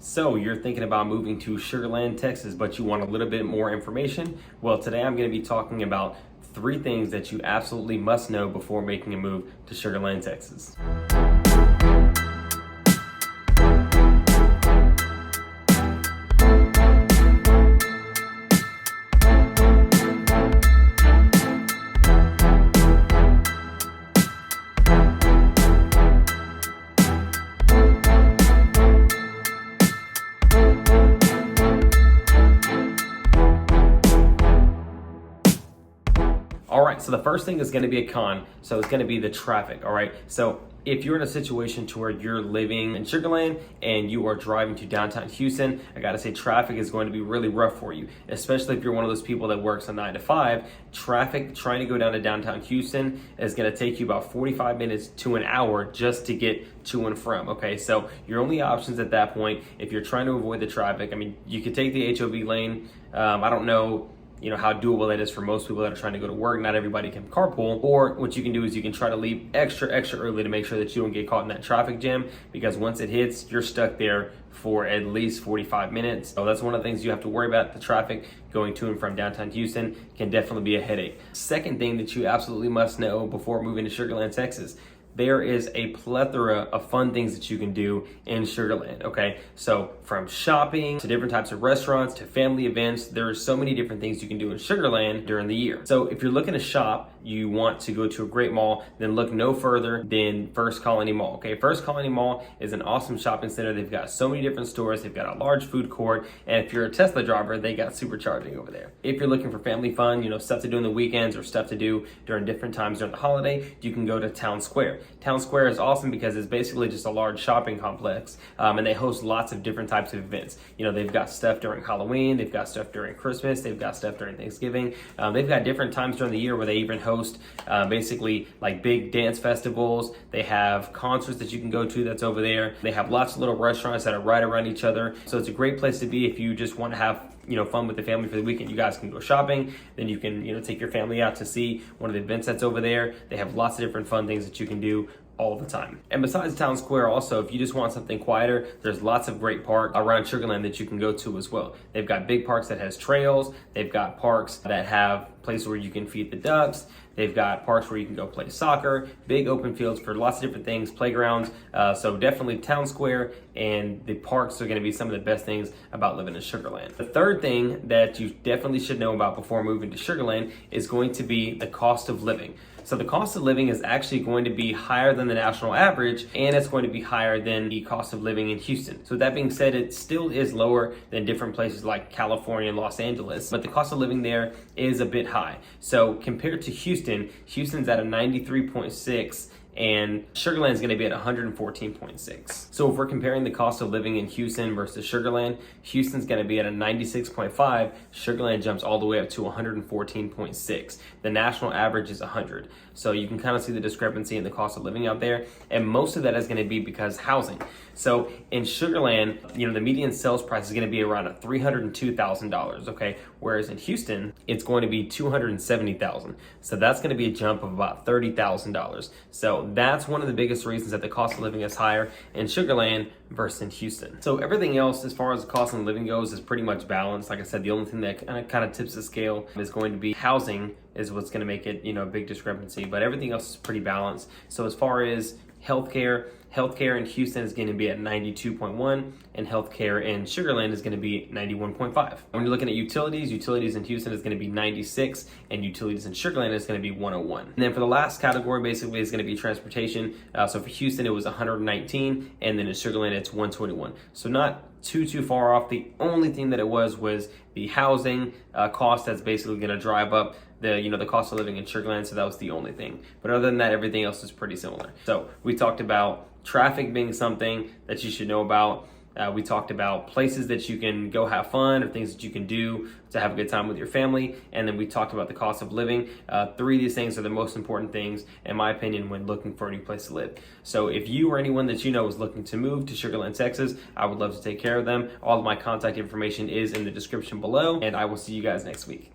So you're thinking about moving to Sugar Land, Texas, but you want a little bit more information? Well, today I'm going to be talking about 3 things that you absolutely must know before making a move to Sugar Land, Texas. All right, so the first thing is going to be a con. So it's going to be the traffic. All right, so if you're in a situation to where you're living in Sugar Land and you are driving to downtown Houston, I gotta say traffic is going to be really rough for you, especially if you're one of those people that works a 9 to 5. Traffic trying to go down to downtown Houston is going to take you about 45 minutes to an hour just to get to and from. Okay, so your only options at that point, if you're trying to avoid the traffic, I mean, you could take the HOV lane. I don't know how doable that is for most people that are trying to go to work. Not everybody can carpool. Or what you can do is you can try to leave extra early to make sure that you don't get caught in that traffic jam, because once it hits, you're stuck there for at least 45 minutes. So that's one of the things you have to worry about. The traffic going to and from downtown Houston can definitely be a headache. Second thing that you absolutely must know before moving to Sugar Land, Texas: there is a plethora of fun things that you can do in Sugar Land, okay? So from shopping to different types of restaurants to family events, there are so many different things you can do in Sugar Land during the year. So if you're looking to shop, you want to go to a great mall, then look no further than First Colony Mall, okay? First Colony Mall is an awesome shopping center. They've got so many different stores. They've got a large food court. And if you're a Tesla driver, they got supercharging over there. If you're looking for family fun, stuff to do on the weekends or stuff to do during different times during the holiday, you can go to Town Square. Town Square is awesome because it's basically just a large shopping complex, and they host lots of different types of events. They've got stuff during Halloween, they've got stuff during Christmas, they've got stuff during Thanksgiving. They've got different times during the year where they even host basically like big dance festivals. They have concerts that you can go to that's over there. They have lots of little restaurants that are right around each other. So it's a great place to be if you just want to have fun with the family for the weekend. You guys can go shopping, then you can take your family out to see one of the events that's over there. They have lots of different fun things that you can do all the time. And besides Town Square, also, if you just want something quieter, there's lots of great parks around Sugar Land that you can go to as well. They've got big parks that has trails. They've got parks that have places where you can feed the ducks. They've got parks where you can go play soccer, big open fields for lots of different things, playgrounds. So definitely Town Square and the parks are going to be some of the best things about living in Sugar Land. The third thing that you definitely should know about before moving to Sugar Land is going to be the cost of living. So the cost of living is actually going to be higher than the national average, and it's going to be higher than the cost of living in Houston. So with that being said, it still is lower than different places like California and Los Angeles, but the cost of living there is a bit high. So compared to Houston's at a 93.6, and Sugar Land is going to be at 114.6. So if we're comparing the cost of living in Houston versus Sugar Land, Houston's going to be at a 96.5. Sugar Land jumps all the way up to 114.6. The national average is 100. So you can kind of see the discrepancy in the cost of living out there. And most of that is going to be because housing. So in Sugar Land, the median sales price is going to be around $302,000, okay? Whereas in Houston, it's going to be $270,000. So that's going to be a jump of about $30,000. So that's one of the biggest reasons that the cost of living is higher in Sugar Land versus in Houston. So everything else, as far as the cost of living goes, is pretty much balanced. Like I said, the only thing that kind of tips the scale is going to be housing, is what's going to make it, a big discrepancy. But everything else is pretty balanced. So as far as healthcare in Houston is going to be at 92.1, and healthcare in Sugar Land is going to be 91.5. When you're looking at utilities in Houston is going to be 96, and utilities in Sugar Land is going to be 101. And then for the last category, basically, is going to be transportation. So for Houston, it was 119, and then in Sugar Land, it's 121. So not too far off. The only thing that it was the housing cost that's basically going to drive up the cost of living in Sugar Land. So that was the only thing. But other than that, everything else is pretty similar. So we talked about traffic being something that you should know about. We talked about places that you can go have fun or things that you can do to have a good time with your family. And then we talked about the cost of living. 3 of these things are the most important things, in my opinion, when looking for a new place to live. So if you or anyone that you know is looking to move to Sugar Land, Texas, I would love to take care of them. All of my contact information is in the description below, and I will see you guys next week.